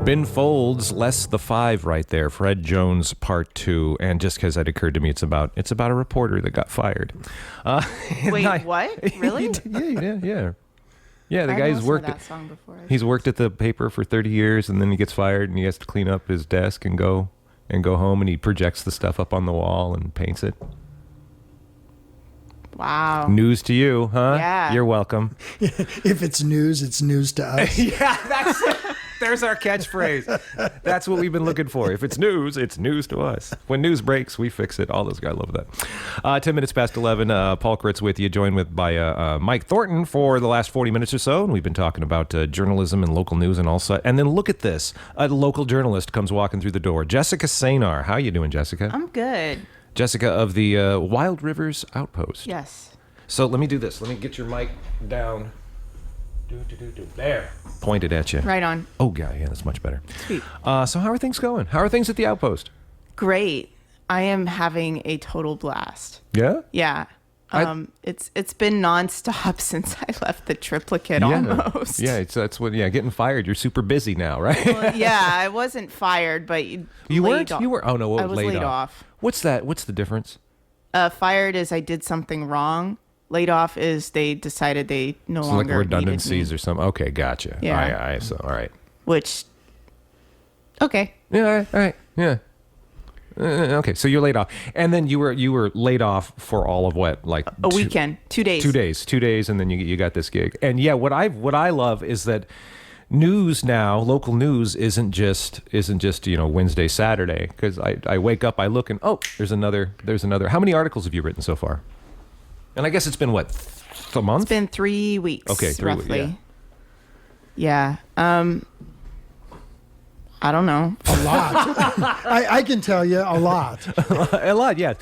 Ben Folds, less the 5 right there. Fred Jones, part 2. And just because that occurred to me, it's about a reporter that got fired. Wait, what? Really? Yeah, the guy's worked. That song before. He's worked at the paper for 30 years, and then he gets fired, and he has to clean up his desk and go home, and he projects the stuff up on the wall and paints it. Wow. News to you, huh? Yeah. You're welcome. If it's news to us. Yeah, that's it. There's our catchphrase. That's what we've been looking for. If it's news to us. When news breaks, we fix it. All those guys love that. 10 minutes past 11. Paul Kritz with you, joined by Mike Thornton for the last 40 minutes or so. And we've been talking about journalism and local news and all such. And then look at this. A local journalist comes walking through the door. Jessica Cejnar. How you doing, Jessica? I'm good. Jessica of the Wild Rivers Outpost. Yes. So let me do this. Let me get your mic down. There. Pointed at you. Right on. Oh, yeah, that's much better. Sweet. So how are things going? How are things at the Outpost? Great. I am having a total blast. Yeah? Yeah. It's been nonstop since I left the triplicate almost. Yeah, that's what. Yeah, getting fired. You're super busy now, right? Well, yeah, I wasn't fired, but you weren't. You were. Oh no, I was laid off. What's that? What's the difference? Fired is I did something wrong. Laid off is they decided they no longer like redundancies needed me. or something. Okay, gotcha. Yeah. All right. Which. Okay. Yeah. All right. Yeah. Okay, so you're laid off, and then you were laid off for all of what, like a weekend, 2 days. 2 days, and then you got this gig. And yeah, what I love is that news now, local news isn't just Wednesday, Saturday, because I wake up, I look, and there's another. How many articles have you written so far? And I guess it's been what, a month? It's been 3 weeks. Okay, 3 weeks. Roughly. Yeah. I don't know. A lot. I can tell you a lot. A lot, yeah.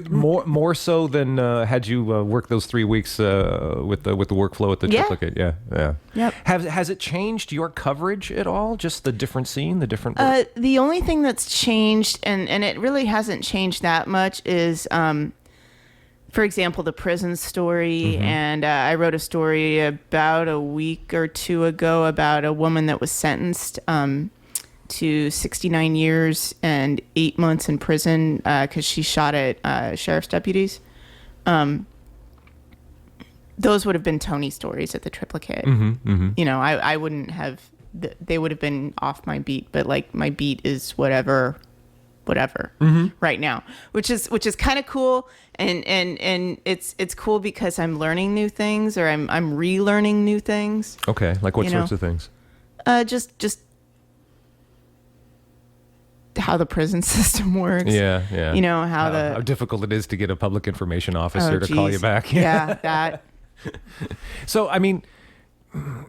More so than had you worked those 3 weeks with the workflow at the triplicate. Yeah. Yep. Has it changed your coverage at all? Just the different scene, the different. The only thing that's changed, and it really hasn't changed that much, is for example, the prison story. Mm-hmm. And I wrote a story about a week or two ago about a woman that was sentenced to 69 years and 8 months in prison because she shot at sheriff's deputies. Those would have been Tony stories at the triplicate. Mm-hmm, mm-hmm. I wouldn't have. They would have been off my beat, but like my beat is whatever mm-hmm. right now, which is kind of cool, and it's cool because I'm learning new things, or I'm relearning new things. Okay, like what sorts of things? Just how the prison system works. Yeah. How difficult it is to get a public information officer to call you back. Yeah, that. So, I mean,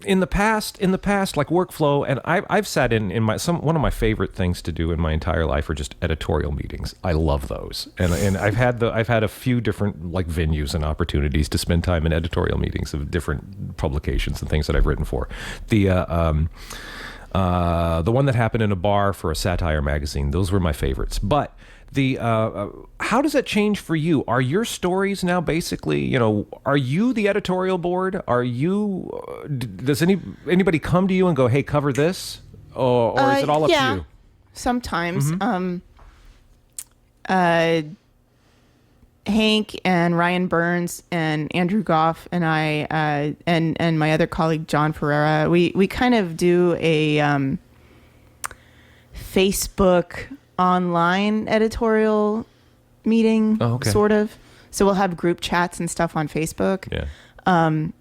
in the past, like workflow, and I've sat in one of my favorite things to do in my entire life are just editorial meetings. I love those, and I've had a few different like venues and opportunities to spend time in editorial meetings of different publications and things that I've written for. The one that happened in a bar for a satire magazine, those were my favorites. But how does that change for you? Are your stories now basically, are you the editorial board? Are you, does anybody come to you and go, hey, cover this? Or is it all up to you? Sometimes. Mm-hmm. Hank and Ryan Burns and Andrew Goff and I and my other colleague John Ferreira, we kind of do a Facebook online editorial meeting, sort of. So we'll have group chats and stuff on Facebook. Yeah. And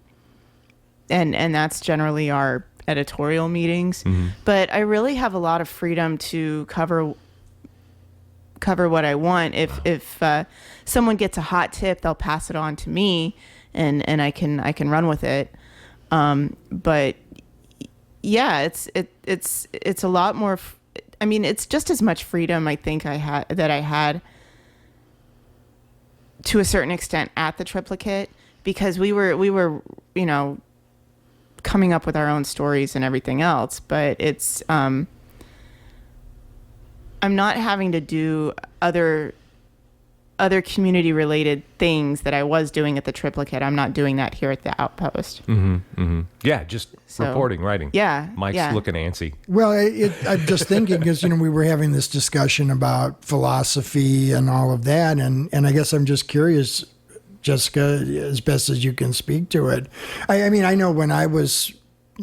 that's generally our editorial meetings. Mm-hmm. But I really have a lot of freedom to cover what I want. If someone gets a hot tip, they'll pass it on to me, and I can run with it. But yeah, it's a lot more. I mean, it's just as much freedom I think I had to a certain extent at the triplicate, because we were coming up with our own stories and everything else. But it's I'm not having to do other other community related things that I was doing at the Triplicate. I'm not doing that here at the Outpost. Yeah, just So, reporting, writing. yeah, Mike's yeah. looking antsy. Well, I'm just thinking because, we were having this discussion about philosophy and all of that. And I guess I'm just curious, Jessica, as best as you can speak to it. I mean, I know when I was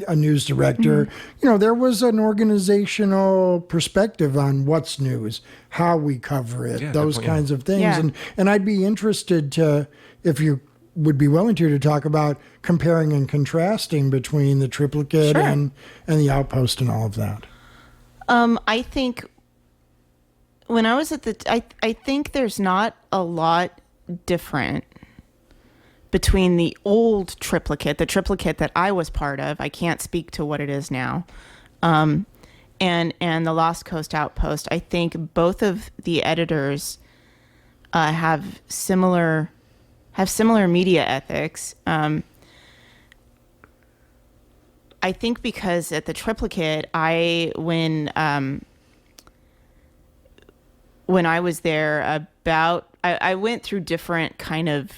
a news director, there was an organizational perspective on what's news, how we cover it, those definitely, kinds of things. Yeah. And I'd be interested to, if you would be willing to talk about comparing and contrasting between the Triplicate Sure. and the Outpost and all of that. I think when I was at I think there's not a lot different between the old Triplicate, the Triplicate that I was part of. I can't speak to what it is now. And the Lost Coast Outpost. I think both of the editors have similar media ethics. I think because at the Triplicate, when I was there I went through different kind of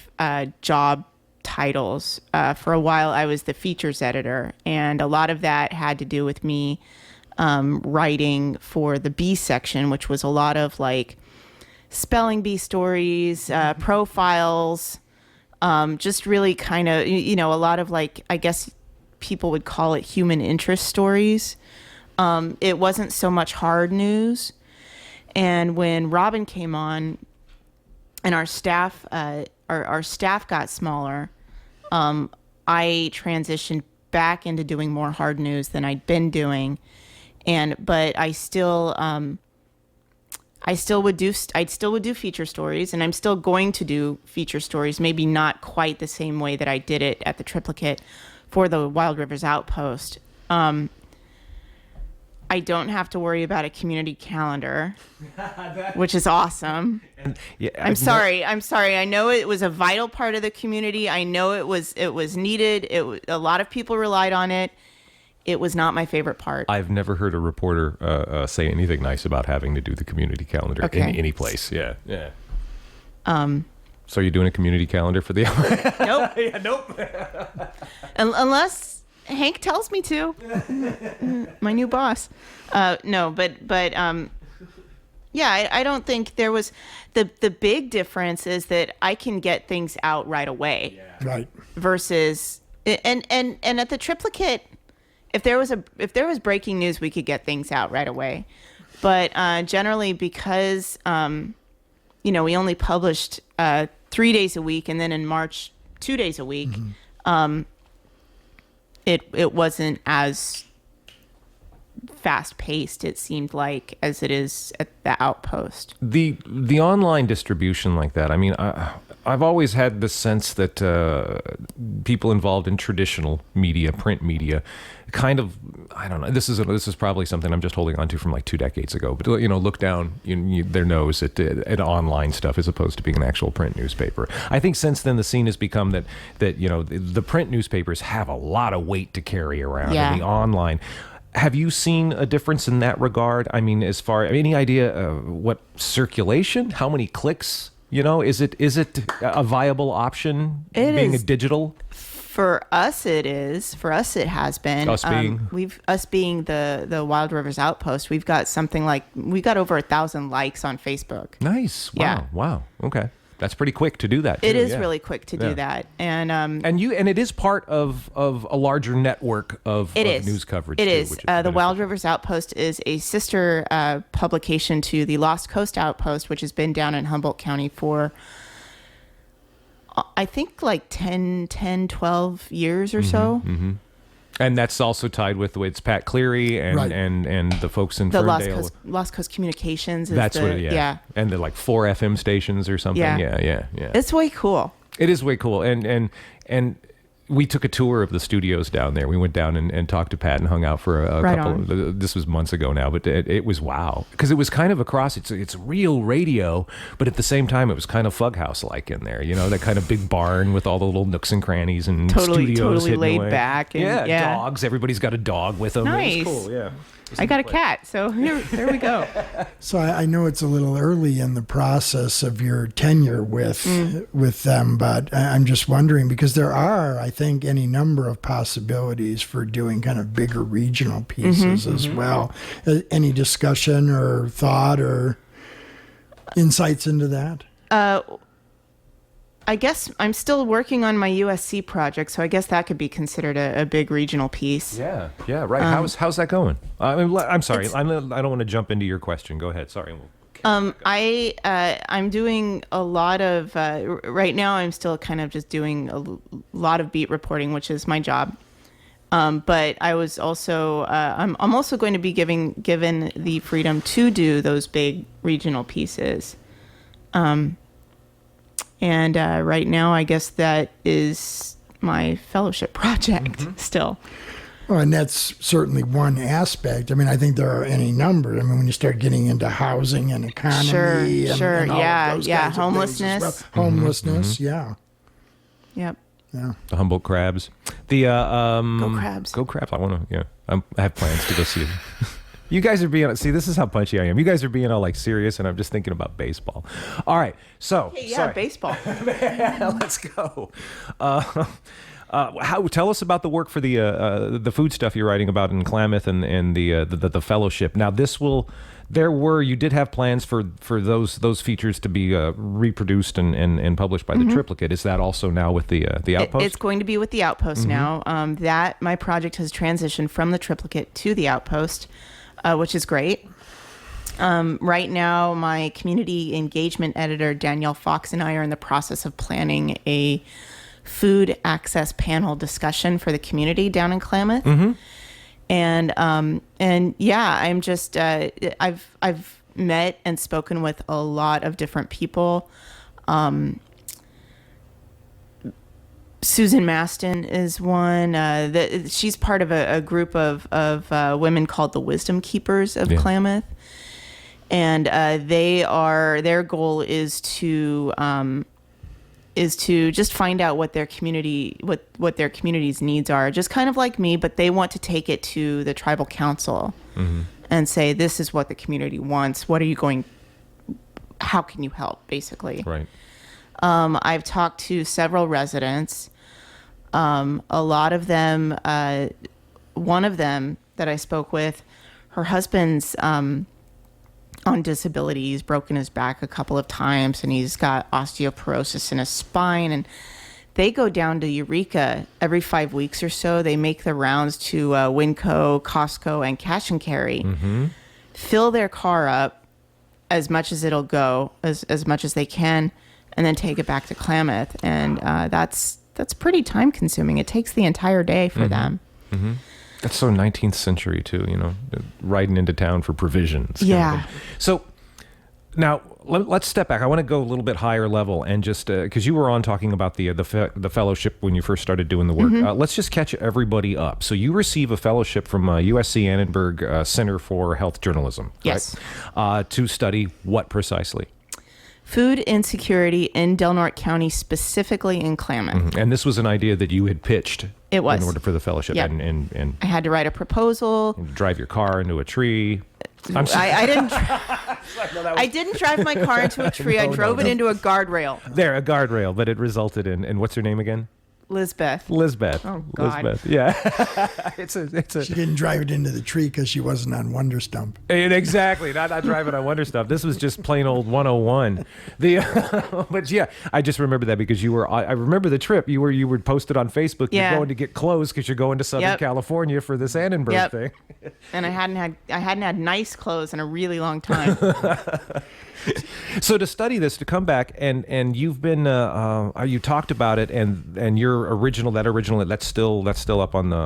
job titles. For a while, I was the features editor, and a lot of that had to do with me writing for the B section, which was a lot of like spelling bee stories, profiles, just really kind of, a lot of like, I guess people would call it human interest stories. It wasn't so much hard news. And when Robin came on, and our staff got smaller, I transitioned back into doing more hard news than I'd been doing, but I still would do feature stories, and I'm still going to do feature stories. Maybe not quite the same way that I did it at the Triplicate for the Wild Rivers Outpost. I don't have to worry about a community calendar, which is awesome. And yeah, I'm sorry. I know it was a vital part of the community. I know it was needed. A lot of people relied on it. It was not my favorite part. I've never heard a reporter say anything nice about having to do the community calendar in any place. Yeah. So you're doing a community calendar for the Nope. Yeah, nope. Unless Hank tells me to. My new boss. No, but yeah, I don't think there was the big difference is that I can get things out right away. Yeah. Right. Versus and at the Triplicate, if there was breaking news, we could get things out right away. But generally, because we only published 3 days a week, and then in March 2 days a week. It wasn't as fast paced, it seemed like, as it is at the Outpost. The online distribution like that, I mean, I've always had the sense that people involved in traditional media, print media, kind of, I don't know, this is probably something I'm just holding on to from like 2 decades ago, but look down their nose at online stuff as opposed to being an actual print newspaper. I think since then the scene has become that the print newspapers have a lot of weight to carry around, and the online. Have you seen a difference in that regard? I mean, as far any idea what circulation, how many clicks? Is it a viable option being a digital? For us, it is. For us, it has been. Us being the Wild Rivers Outpost. We got over 1,000 likes on Facebook. Nice. Wow. Yeah. Wow. Okay. That's pretty quick to do that. Too. It is really quick to do that, and it is part of a larger network of news coverage. It too, is. Which The Wild Rivers Outpost is a sister publication to the Lost Coast Outpost, which has been down in Humboldt County for I think like 10, 12 years or so. Mm-hmm. And that's also tied with it's Pat Cleary and the folks in the Ferndale. Lost Coast Communications. That's what. Yeah. And they're like 4 FM stations or something. Yeah. It's way cool. It is way cool. And we took a tour of the studios down there. We went down and talked to Pat and hung out for a couple. This was months ago now, but it was wow because it was kind of across. It's real radio, but at the same time, it was kind of Fughouse like in there. That kind of big barn with all the little nooks and crannies and studios totally hidden laid away. back. And, dogs. Everybody's got a dog with them. Nice. It was cool. Yeah. I got a cat, so there we go. So I know it's a little early in the process of your tenure with them, but I'm just wondering because there are, I think, any number of possibilities for doing kind of bigger regional pieces as well. Any discussion or thought or insights into that? I guess I'm still working on my USC project, so I guess that could be considered a big regional piece. Yeah, right. How's that going? I'm sorry. I don't want to jump into your question. Go ahead. Sorry. I'm doing a lot of right now. I'm still kind of just doing a lot of beat reporting, which is my job. But I was also I'm also going to be given the freedom to do those big regional pieces. And right now, I guess that is my fellowship project still. Well, and that's certainly one aspect. I mean, I think there are any number. I mean, when you start getting into housing and economy and all of those kinds of homelessness. things as well. Homelessness, Yep. Yeah. The Humboldt crabs. The Go crabs. Go crabs. I want to. Yeah, I have plans to go see them. You guys are being, see, this is how punchy I am. You guys are being all like serious, and I'm just thinking about baseball. All right, so. Hey, yeah, sorry. baseball. Let's go. Tell us about the work for the food stuff you're writing about in Klamath and the fellowship. Now, you did have plans for those features to be reproduced and published by the Triplicate. Is that also now with the Outpost? It's going to be with the Outpost now. That my project has transitioned from the Triplicate to the Outpost. Which is great. Right now, my community engagement editor, Danielle Fox, and I are in the process of planning a food access panel discussion for the community down in Klamath. And yeah, I'm just, I've met and spoken with a lot of different people. Susan Maston is one. She's part of a group of women called the Wisdom Keepers of Klamath, and their goal is to just find out what their community's needs are, just kind of like me, but they want to take it to the tribal council and say, this is what the community wants. How can you help, basically? Right. I've talked to several residents. A lot of them, one of them that I spoke with, her husband's on disability. He's broken his back a couple of times, and he's got osteoporosis in his spine. And they go down to Eureka every 5 weeks or so. They make the rounds to Winco, Costco, and Cash and Carry. Fill their car up as much as it'll go, as much as they can, and then take it back to Klamath. And that's pretty time consuming. It takes the entire day for them. That's so 19th century too, riding into town for provisions. Yeah. So now let's step back. I want to go a little bit higher level and just because you were on talking about the fellowship when you first started doing the work. Let's just catch everybody up. So you receive a fellowship from USC Annenberg Center for Health Journalism. Yes. Right? To study what precisely? Food insecurity in Del Norte County, specifically in Klamath. And this was an idea that you had pitched. It was. In order for the fellowship. Yep. And I had to write a proposal. Drive your car into a tree. I didn't. I didn't drive my car into a tree. I drove it into a guardrail. There, a guardrail, but it resulted in what's her name again? Lisbeth. Oh, God. Lisbeth. Yeah. it's a. She didn't drive it into the tree because she wasn't on Wonder Stump. Exactly. Not driving on Wonder Stump. This was just plain old 101. But yeah, I just remember that because you were. I remember the trip. You were posted on Facebook. Yeah. You're going to get clothes because you're going to Southern California for this Annenberg thing. And I hadn't had nice clothes in a really long time. So to study this, to come back and you've been you talked about it and your original that's still up on the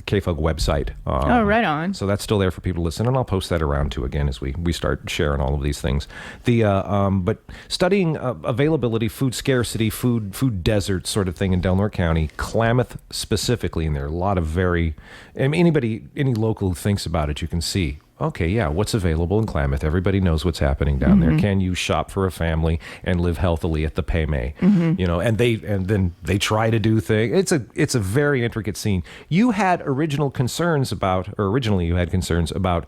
KFUG website. Oh, right on. So that's still there for people to listen, and I'll post that around too again as we start sharing all of these things. But studying availability, food scarcity, food desert sort of thing in Del Norte County, Klamath specifically, and there are a lot of any local who thinks about it, you can see okay, yeah, what's available in Klamath? Everybody knows what's happening down there. Can you shop for a family and live healthily at the Paymay? You know, and then they try to do things. It's a very intricate scene. You had originally you had concerns about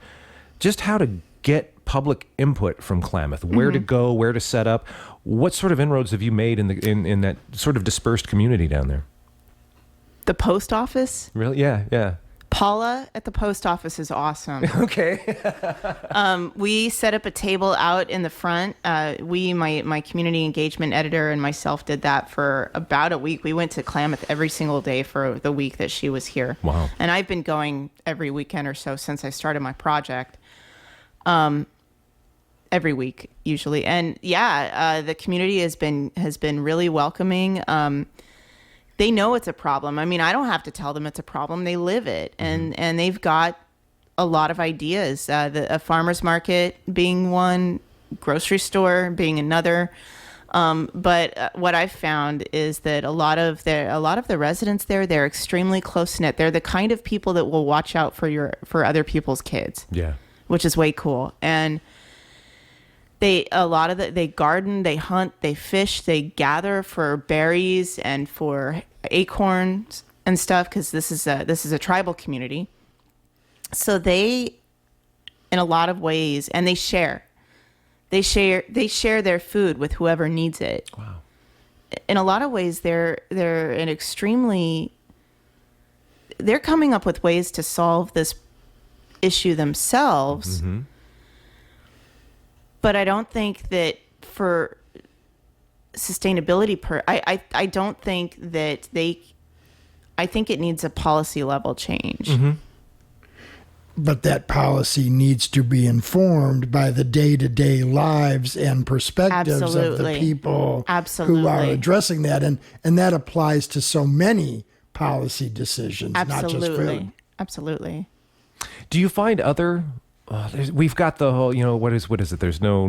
just how to get public input from Klamath, where to go, where to set up. What sort of inroads have you made in that sort of dispersed community down there? The post office? Really? Yeah. Paula at the post office is awesome. Okay. We set up a table out in the front. My community engagement editor and myself did that for about a week. We went to Klamath every single day for the week that she was here. Wow. And I've been going every weekend or so since I started my project. Every week usually. And the community has been really welcoming. They know it's a problem. I mean, I don't have to tell them it's a problem. They live it, and they've got a lot of ideas. A farmer's market being one, grocery store being another. But what I've found is that a lot of the residents there, they're extremely close knit. They're the kind of people that will watch out for other people's kids. Yeah. Which is way cool. And they garden, they hunt, they fish, they gather for berries and for acorns and stuff, because this is a tribal community. So they, in a lot of ways, and they share their food with whoever needs it. Wow. In a lot of ways, they're coming up with ways to solve this issue themselves. But I don't think that for sustainability I don't think that I think it needs a policy level change. But that policy needs to be informed by the day-to-day lives and perspectives of the people who are addressing that. And that applies to so many policy decisions, not just food. Absolutely. Do you find other? We've got the whole, what is it? There's no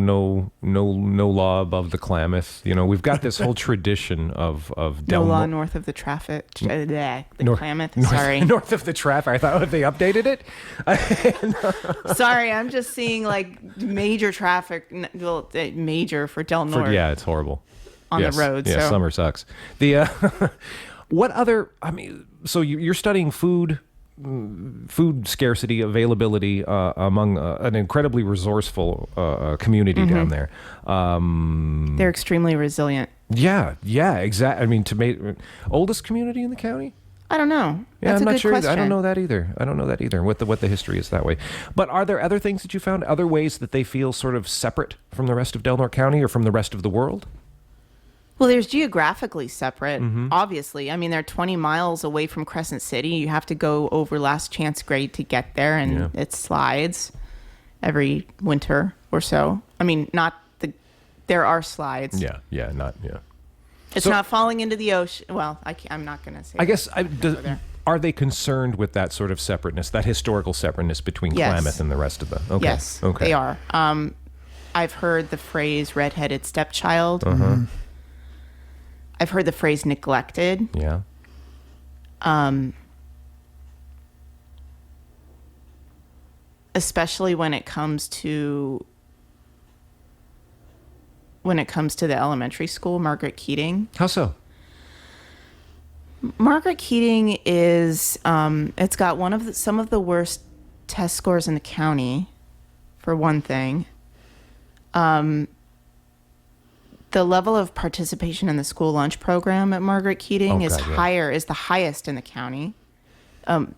law above the Klamath. We've got this whole tradition of no law north of the traffic. Klamath. Sorry, north of the traffic. I thought they updated it. Sorry, I'm just seeing like major traffic. Well, major for Del Norte. Yeah, it's horrible on the road. Yeah, so. Summer sucks. The what other? I mean, so you're studying food scarcity, availability among an incredibly resourceful community down there. They're extremely resilient. Yeah, exactly. I mean, oldest community in the county? I don't know. Yeah, That's I'm a not good sure. question. I don't know that either. What the history is that way. But are there other things that you found? Other ways that they feel sort of separate from the rest of Del Norte County or from the rest of the world? Well, there's geographically separate, obviously. I mean, they're 20 miles away from Crescent City. You have to go over Last Chance Grade to get there, and it slides every winter or so. I mean, there are slides. Yeah. It's not falling into the ocean. Well, I'm not going to say. I guess, are they concerned with that sort of separateness, that historical separateness between Klamath and the rest of the? Okay. Yes, okay. They are. I've heard the phrase redheaded stepchild. I've heard the phrase neglected. Yeah. Especially when it comes to the elementary school, Margaret Keating. How so? Margaret Keating is it's got some of the worst test scores in the county, for one thing. The level of participation in the school lunch program at Margaret Keating is the highest in the county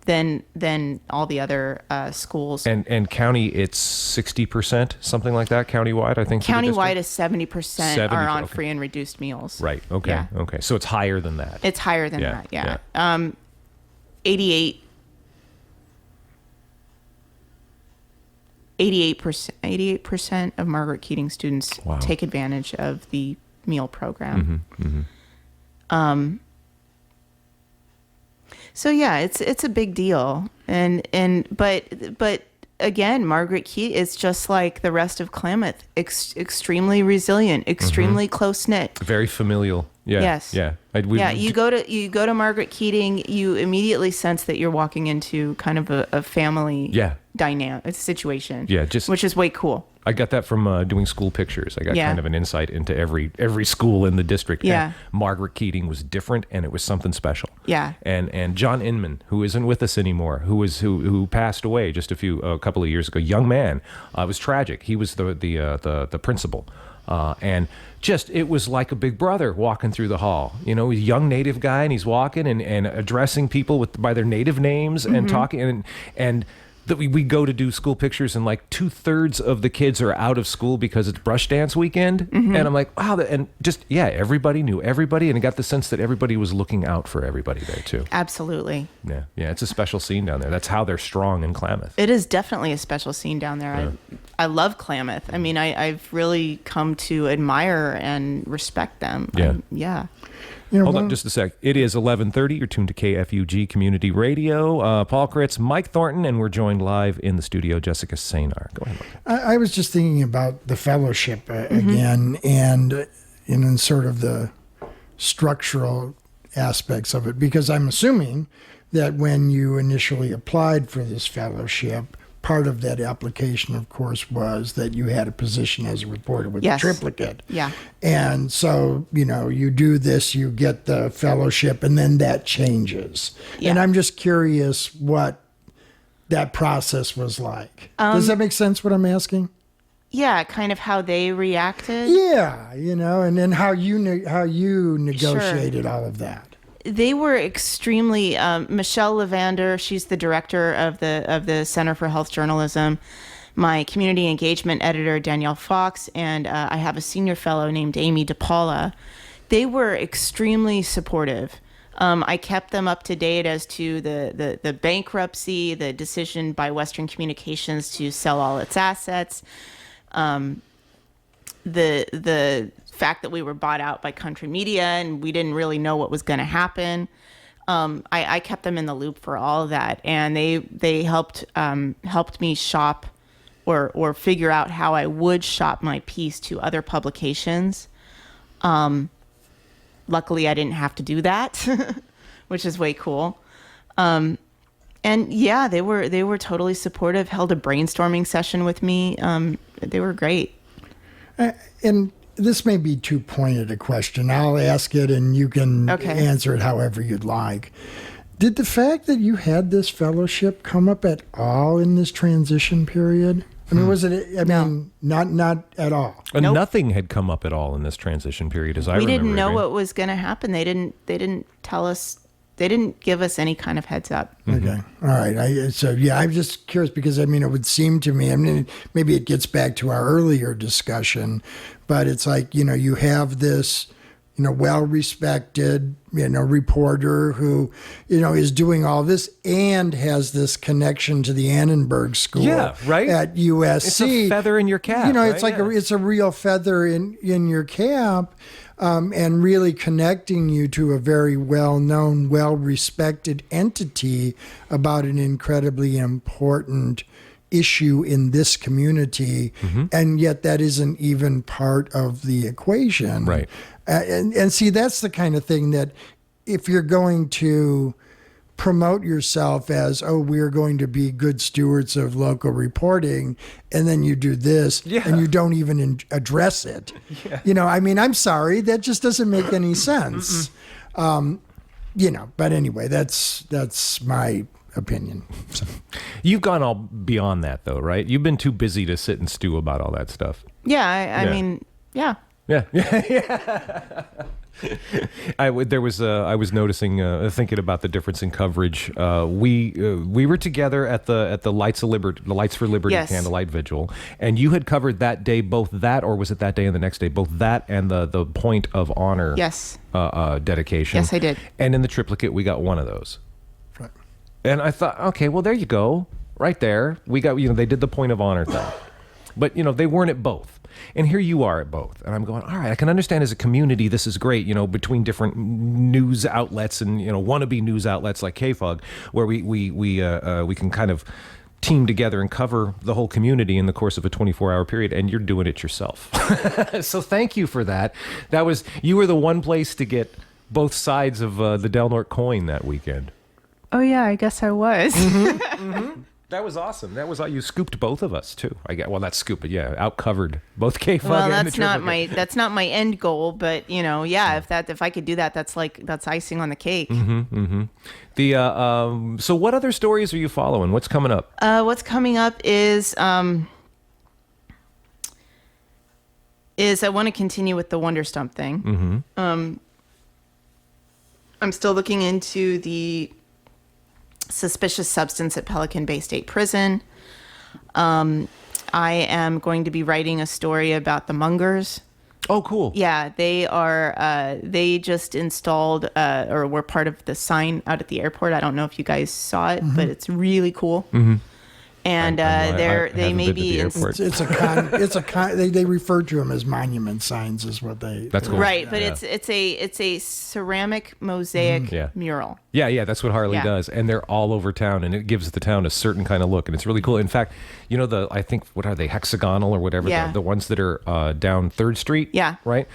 than all the other schools. And county, it's 60%, something like that, countywide, I think. Countywide is 70% are on free and reduced meals. Right. Okay. Yeah. Okay. So it's higher than that. It's higher than that. Yeah. 88% of Margaret Keating students take advantage of the meal program. So yeah, it's a big deal, but again, Margaret Keating is just like the rest of Klamath, extremely resilient, extremely close knit, Very familial. Yeah. Yes. Yeah. You go to Margaret Keating, you immediately sense that you're walking into kind of a family dynamic situation. Yeah, which is way cool. I got that from doing school pictures. I got Yeah. kind of an insight into every school in the district. Yeah. And Margaret Keating was different, and it was something special. Yeah. And John Inman, who isn't with us anymore, who passed away just a couple of years ago, young man. It was tragic. He was the principal, and just it was like a big brother walking through the hall. He's a young native guy, and he's walking and addressing people by their native names and talking and. That we go to do school pictures, and like 2/3 of the kids are out of school because it's brush dance weekend. And I'm like, wow. And just, everybody knew everybody, and I got the sense that everybody was looking out for everybody there too. Absolutely. Yeah. Yeah. It's a special scene down there. That's how they're strong in Klamath. It is definitely a special scene down there. Yeah. I love Klamath. I mean, I've really come to admire and respect them. Yeah. You know, Hold on just a sec. It is 11:30. You're tuned to KFUG Community Radio. Paul Kritz, Mike Thornton, and we're joined live in the studio, Jessica Cejnar. Go ahead, Mike. I was just thinking about the fellowship again, and sort of the structural aspects of it, because I'm assuming that when you initially applied for this fellowship, part of that application, of course, was that you had a position as a reporter with the triplicate. Yeah. And so, you do this, you get the fellowship, and then that changes. Yeah. And I'm just curious what that process was like. Does that make sense, what I'm asking? Yeah, kind of how they reacted. Yeah, and then how you negotiated all of that. They were extremely Michelle Levander, she's the director of the Center for Health Journalism, my community engagement editor Danielle Fox, and I have a senior fellow named Amy DePaula. They were extremely supportive. I kept them up to date as to the bankruptcy, the decision by Western Communications to sell all its assets, the fact that we were bought out by Country Media and we didn't really know what was going to happen. I kept them in the loop for all of that, and they helped me shop or figure out how I would shop my piece to other publications. Luckily, I didn't have to do that, which is way cool. And yeah, they were totally supportive. Held a brainstorming session with me. They were great. And this may be too pointed a question. I'll ask it and you can answer it however you'd like. Did the fact that you had this fellowship come up at all in this transition period? I mean, was it, not at all. Nope. Nothing had come up at all in this transition period as I remember. We didn't know right? what was going to happen. They didn't tell us. They didn't give us any kind of heads up. Okay. All right. I'm just curious because, it would seem to me, maybe it gets back to our earlier discussion, but it's like, you have this, well-respected, reporter who, is doing all this and has this connection to the Annenberg School at USC. It's a feather in your cap. It's like it's a real feather in your cap. And really connecting you to a very well-known, well-respected entity about an incredibly important issue in this community, and yet that isn't even part of the equation. Right. And see, that's the kind of thing that if you're going to promote yourself as, we're going to be good stewards of local reporting, and then you do this and you don't even address it. I'm sorry, that just doesn't make any sense. But anyway, that's my opinion. So. You've gone all beyond that though, right? You've been too busy to sit and stew about all that stuff. Yeah, I mean, yeah. Yeah. I was noticing, thinking about the difference in coverage. We were together at the Lights for Liberty candlelight vigil, and you had covered that day, both that, or was it that day and the next day, both that and the Point of Honor dedication. Yes, I did. And in the triplicate, we got one of those. Right. And I thought, okay, well, there you go, right there. We got, they did the Point of Honor thing, but they weren't at both. And here you are at both. And I'm going, all right, I can understand as a community, this is great, between different news outlets and, wannabe news outlets like KFUG, where we can kind of team together and cover the whole community in the course of a 24-hour period, and you're doing it yourself. So thank you for that. You were the one place to get both sides of the Del Norte coin that weekend. Oh yeah, I guess I was. That was awesome. You scooped both of us too. Not scoop, but yeah, outcovered both KFUG Well, and that's the not Triple K. that's not my end goal, but if I could do that, that's icing on the cake. So what other stories are you following? What's coming up? What's coming up is I want to continue with the Wonder Stump thing. I'm still looking into the suspicious substance at Pelican Bay State Prison. I am going to be writing a story about the Mungers. Oh, cool. Yeah, they are. They just installed or were part of the sign out at the airport. I don't know if you guys saw it, but it's really cool. And they may be it's a con. They refer to them as monument signs, is what they. That's cool. Right, but it's a ceramic mosaic mural. Yeah, that's what Harley does, and they're all over town, and it gives the town a certain kind of look, and it's really cool. In fact, I think what are they, hexagonal or whatever, the ones that are down 3rd Street. Yeah, right.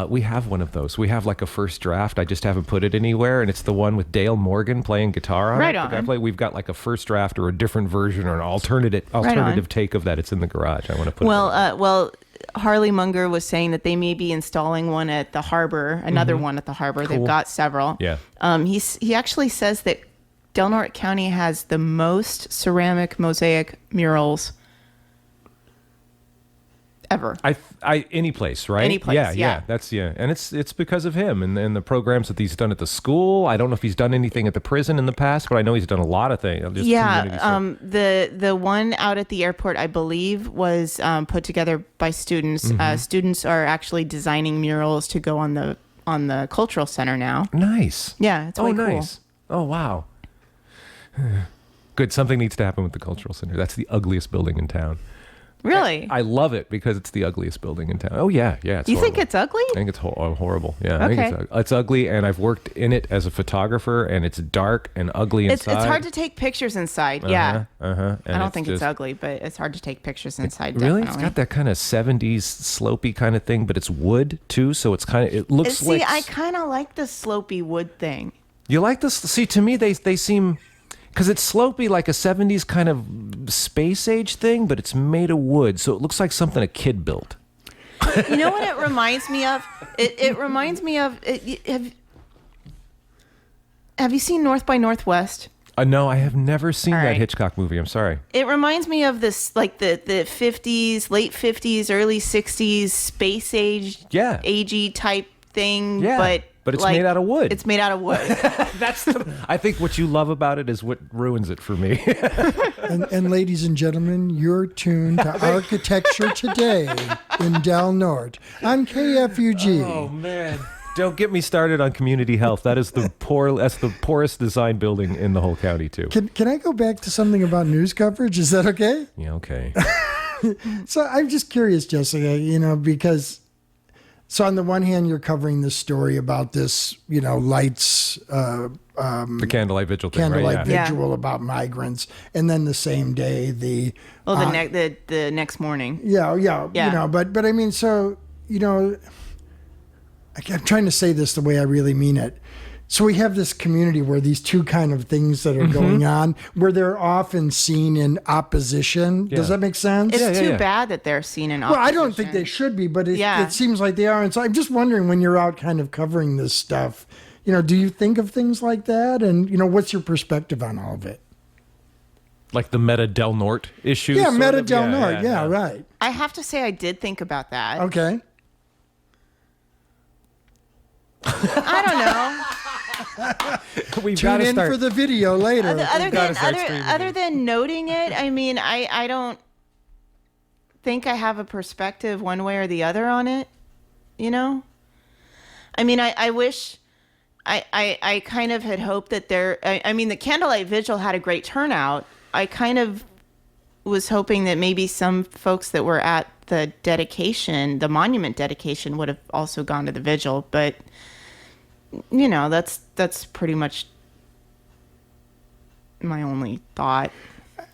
We have one of those. We have like a first draft. I just haven't put it anywhere, and it's the one with Dale Morgan playing guitar on it. Right on. We've got like a first draft or a different version or an alternative take of that. It's in the garage. I want to put. Well, Harley Munger was saying that they may be installing one at the harbor, another one at the harbor. Cool. They've got several. Yeah. He actually says that Del Norte County has the most ceramic mosaic murals ever. Any place, right? Any place, yeah. That's and it's because of him and the programs that he's done at the school. I don't know if he's done anything at the prison in the past, but I know he's done a lot of things. The one out at the airport, I believe, was put together by students. Students are actually designing murals to go on the cultural center now. Nice. Yeah, it's way cool. Nice. Oh wow. Good. Something needs to happen with the cultural center. That's the ugliest building in town. Really? I love it because it's the ugliest building in town. Oh, yeah. It's you horrible. think it's ugly? I think it's horrible. Yeah, Okay. I think it's ugly, and I've worked in it as a photographer, and it's dark and ugly inside. It's hard to take pictures inside, yeah. I don't think it's ugly, but it's hard to take pictures inside, really? definitely. It's got that kind of 70s slopey kind of thing, but it's wood, too, so it looks like... See, I kind of like the slopey wood thing. You like this? See, to me, they seem... Because it's slopey like a 70s kind of space age thing, but it's made of wood, so it looks like something a kid built. You know what it reminds me of? It reminds me of... Have you seen North by Northwest? No, I have never seen All that right. Hitchcock movie. I'm sorry. It reminds me of this, like the 50s, late 50s, early 60s space age, agey type thing. Yeah, but it's made out of wood. It's made out of wood. I think what you love about it is what ruins it for me. and ladies and gentlemen, you're tuned to Architecture Today in Del Norte on KFUG. Oh man. Don't get me started on community health. That's the poorest designed building in the whole county too. Can I go back to something about news coverage? Is that okay? Yeah, okay. So I'm just curious, Jessica, because so on the one hand, you're covering this story about this, lights, the candlelight vigil thing, candlelight right? vigil about migrants, and then the same day the next morning. Yeah. But I mean, so I'm trying to say this the way I really mean it. So we have this community where these two kind of things that are going on, where they're often seen in opposition. Yeah. Does that make sense? It's too bad that they're seen in opposition. Well, I don't think they should be, but it seems like they are. And so I'm just wondering, when you're out kind of covering this stuff, do you think of things like that? And, what's your perspective on all of it? Like the Meta Del Norte issue? Yeah, Meta Del Norte. Yeah, right. I have to say I did think about that. Okay. I don't know. Tune in for the video later. Other than noting it, I mean, I don't think I have a perspective one way or the other on it. I mean, I wish I kind of had hoped that the candlelight vigil had a great turnout. I kind of was hoping that maybe some folks that were at the dedication, the monument dedication, would have also gone to the vigil, but that's pretty much my only thought.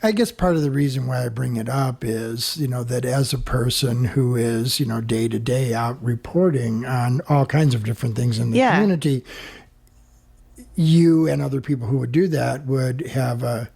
I guess part of the reason why I bring it up is, that as a person who is, day to day out reporting on all kinds of different things in the community, you and other people who would do that would have a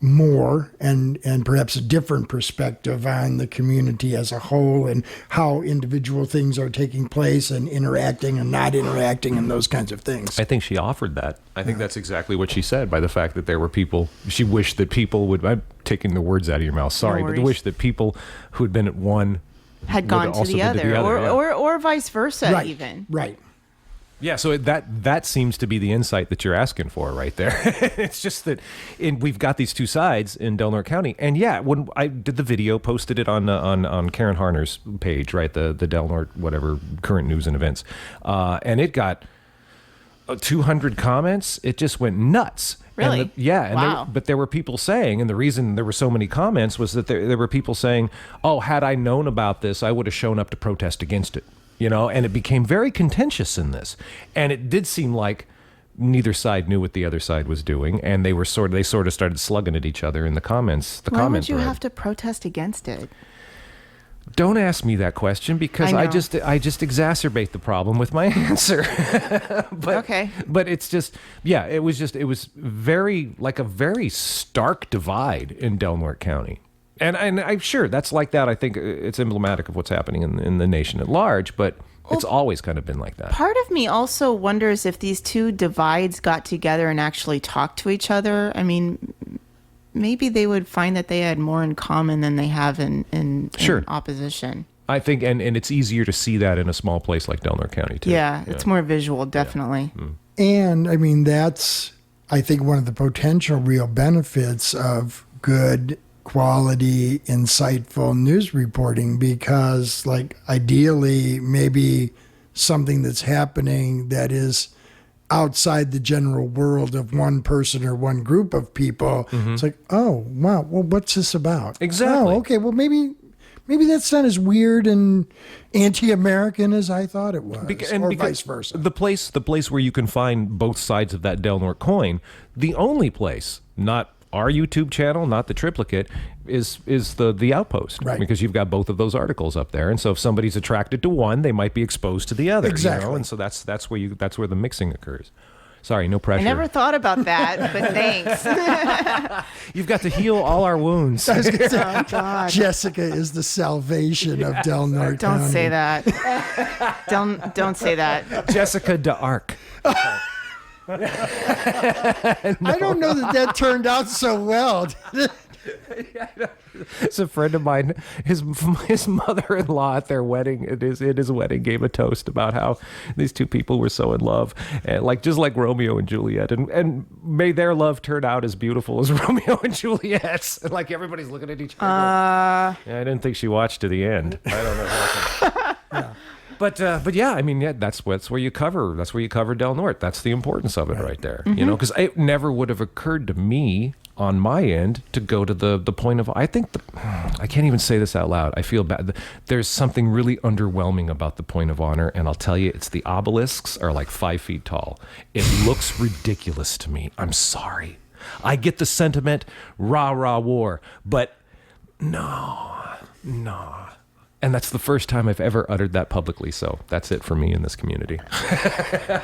more and perhaps a different perspective on the community as a whole and how individual things are taking place and interacting and not interacting and those kinds of things. I think she offered that. I think that's exactly what she said by the fact that there were people. She wished that people would. I'm taking the words out of your mouth. Sorry, but wish that people who had been at one had gone to the other, or vice versa, right, even. Right. Yeah, so that seems to be the insight that you're asking for right there. It's just that we've got these two sides in Del Norte County, and when I did the video, posted it on Karen Harner's page, right, the Del Norte whatever current news and events, and it got 200 comments. It just went nuts. Really? Wow. But there were people saying, and the reason there were so many comments was that there were people saying, "Oh, had I known about this, I would have shown up to protest against it." And it became very contentious in this. And it did seem like neither side knew what the other side was doing, and they sort of started slugging at each other in the comments. Why would you have to protest against it? Don't ask me that question because I just exacerbate the problem with my answer. Okay. But it's just, it was very like a very stark divide in Del Norte County. And I'm sure that's like that. I think it's emblematic of what's happening in the nation at large, but it's always kind of been like that. Part of me also wonders if these two divides got together and actually talked to each other. I mean, maybe they would find that they had more in common than they have in opposition. I think, and it's easier to see that in a small place like Del Norte County, too. Yeah, it's more visual, definitely. Yeah. And, I mean, that's, I think, one of the potential real benefits of good quality, insightful news reporting, because like ideally maybe something that's happening that is outside the general world of one person or one group of people. It's like, oh wow, well, what's this about? Exactly. Oh, okay, well maybe that's not as weird and anti-American as I thought it was, or vice versa. The place where you can find both sides of that Del Norte coin, the only place, not our YouTube channel, not the triplicate, is the Outpost, right? Because you've got both of those articles up there, and so if somebody's attracted to one, they might be exposed to the other. Exactly. And so that's where the mixing occurs. Sorry, no pressure. I never thought about that, but thanks. You've got to heal all our wounds. I was gonna say, God. Jessica is the salvation of Del Norte County. Don't say that. Don't say that. Jessica d'Arc. I don't know that turned out so well. It's a friend of mine. His mother-in-law at their wedding, at his wedding, gave a toast about how these two people were so in love, and just like Romeo and Juliet, and may their love turn out as beautiful as Romeo and Juliet's. And like everybody's looking at each other. I didn't think she watched to the end. I don't know how. Yeah. But yeah, I mean, that's where you cover Del Norte. That's the importance of it right there. Mm-hmm. Because it never would have occurred to me on my end to go to the point of, I can't even say this out loud. I feel bad. There's something really underwhelming about the point of honor, and I'll tell you, it's the obelisks are like 5 feet tall. It looks ridiculous to me. I'm sorry. I get the sentiment, rah, rah, war, but no. And that's the first time I've ever uttered that publicly. So that's it for me in this community.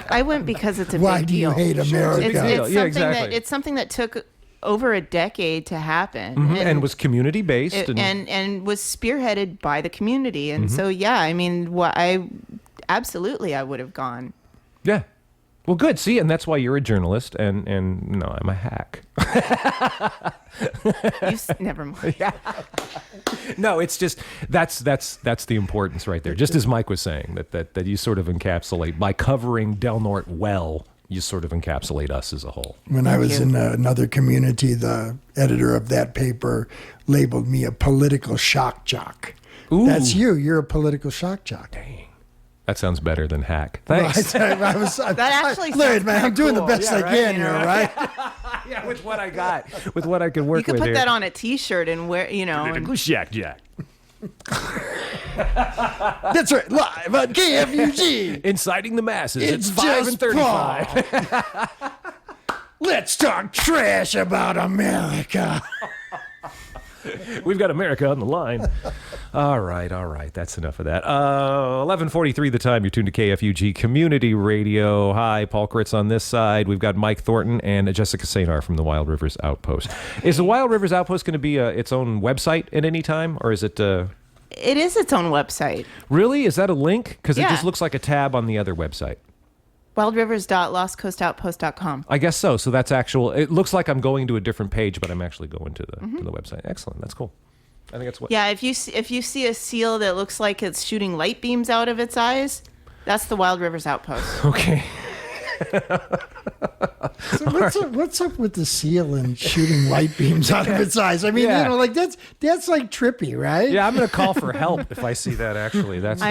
I went because it's a Why big do you deal. hate America? It's something that took over a decade to happen, and was community based, and was spearheaded by the community. And so, yeah, I mean, I would have gone. Yeah. Well, good. See, and that's why you're a journalist, and no, I'm a hack. Never mind. Yeah. No, it's just that's the importance right there. Just as Mike was saying, that you sort of encapsulate by covering Del Norte well. You sort of encapsulate us as a whole. When I was in another community, the editor of that paper labeled me a political shock jock. Ooh. That's you. You're a political shock jock. Dang. That sounds better than hack. Thanks. That actually sounds man, I'm doing cool. the best I can here, right? Yeah, with what I got, with what I can work with. You could put here. that on a T-shirt and wear, Political Shack Jack. That's right. Live on KFUG. Inciting the masses. It's 5 and 35. Let's talk trash about America. We've got America on the line. All right. That's enough of that. 11:43 the time. You're tuned to KFUG Community Radio. Hi, Paul Kritz on this side. We've got Mike Thornton and Jessica Cejnar from the Wild Rivers Outpost. Is the Wild Rivers Outpost going to be its own website at any time, or is it... It is its own website. Really? Is that a link? Because it Yeah. just looks like a tab on the other website. wildrivers.lostcoastoutpost.com. I guess so. So that's actual. It looks like I'm going to a different page, but I'm actually going to the website. Excellent. That's cool. I think that's what. Yeah, if you see a seal that looks like it's shooting light beams out of its eyes, that's the Wild Rivers Outpost. Okay. So what's up with the seal and shooting light beams out of its eyes? I mean, Yeah. like that's like trippy, right? Yeah, I'm going to call for help if I see that. Actually, that's.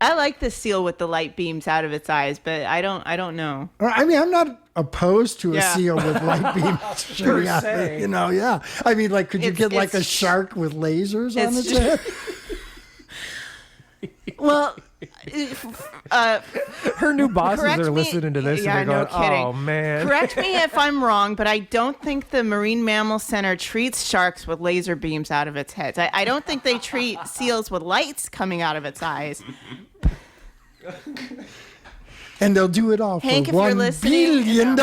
I like the seal with the light beams out of its eyes, but I don't know. I mean, I'm not opposed to a Yeah. seal with light beams shooting out. se. Yeah. I mean, like, could you It's- get like a it's- shark with lasers on it's its head? Well, Her new bosses correct are me- listening to this yeah, and they're no going, kidding. "Oh man." Correct me if I'm wrong, but I don't think the Marine Mammal Center treats sharks with laser beams out of its heads. I don't think they treat seals with lights coming out of its eyes. And they'll do it all Hank, for if you're $1 listening, billion.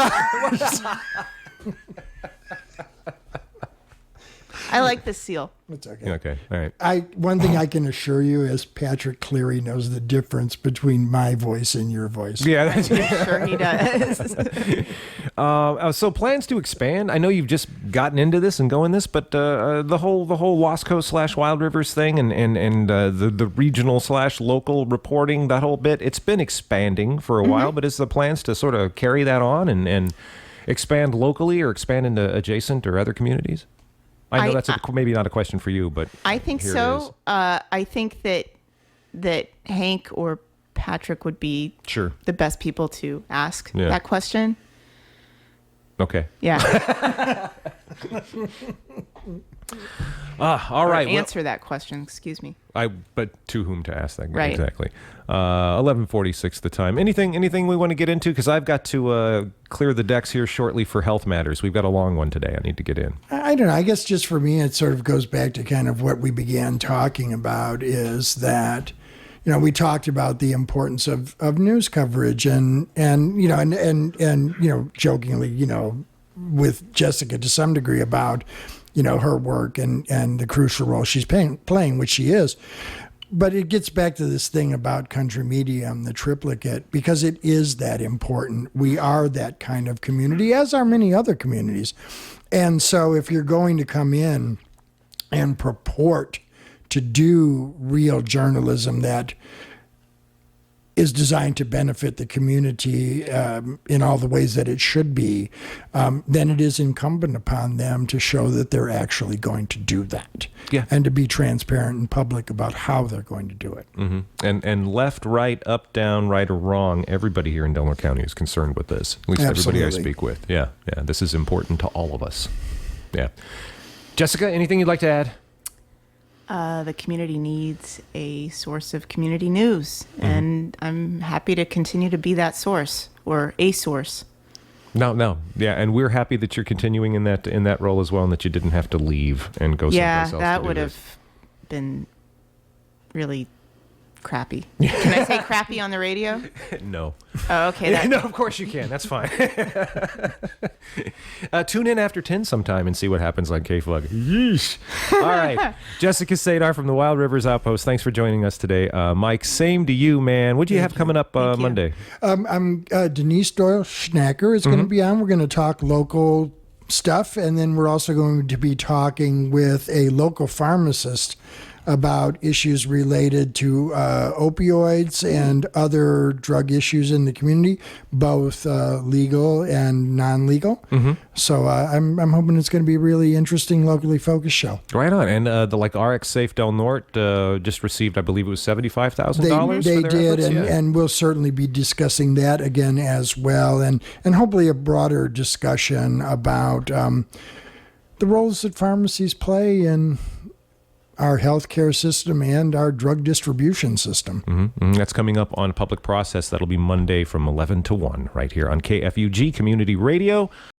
I like the seal. It's okay. Okay. All right. One thing I can assure you is Patrick Cleary knows the difference between my voice and your voice. Yeah. That's, Sure he does. so plans to expand. I know you've just gotten into this and going this, but the whole Lost Coast / Wild Rivers thing and the regional / local reporting, that whole bit, it's been expanding for a while. But is the plans to sort of carry that on and expand locally or expand into adjacent or other communities? I know that's maybe not a question for you, but I think here it is. so. I think that Hank or Patrick would be Sure. the best people to ask Yeah. that question. Okay. Yeah. All right. Well, Answer that question. Excuse me. but to whom to ask that? Right. Exactly. 11:46 the time. Anything we want to get into? Because I've got to clear the decks here shortly for health matters. We've got a long one today. I need to get in. I don't know. I guess just for me, it sort of goes back to kind of what we began talking about is that, we talked about the importance of news coverage and jokingly, with Jessica to some degree about, her work and the crucial role she's playing, which she is. But it gets back to this thing about country media and the triplicate, because it is that important. We are that kind of community, as are many other communities. And so if you're going to come in and purport to do real journalism that is designed to benefit the community in all the ways that it should be, then it is incumbent upon them to show that they're actually going to do that. Yeah. And to be transparent and public about how they're going to do it. Mm-hmm. And left, right, up, down, right or wrong, everybody here in Delaware County is concerned with this. At least everybody I Absolutely. speak with. Yeah. This is important to all of us. Yeah. Jessica, anything you'd like to add? The community needs a source of community news, and I'm happy to continue to be that source or a source. No. Yeah, and we're happy that you're continuing in that role as well, and that you didn't have to leave and go Yeah, someplace else. that to do would this. have been really crappy. Can I say crappy on the radio? No. Oh, okay. No, of course you can. That's fine. Tune in after 10 sometime and see what happens on KFUG. Yeesh. All right. Jessica Cejnar from the Wild Rivers Outpost. Thanks for joining us today. Mike, same to you, man. What do you have coming up Thank you. Monday? I'm Denise Doyle Schnacker is going to be on. We're going to talk local stuff, and then we're also going to be talking with a local pharmacist about issues related to opioids and other drug issues in the community, both legal and non-legal. So I'm hoping it's going to be a really interesting, locally focused show. Right on. And the RX Safe Del Norte just received, I believe it was $75,000 They for their did, efforts? Yeah. and we'll certainly be discussing that again as well, and hopefully a broader discussion about the roles that pharmacies play in our healthcare system and our drug distribution system. That's coming up on Public Process. That'll be Monday from 11 to 1 right here on KFUG Community Radio.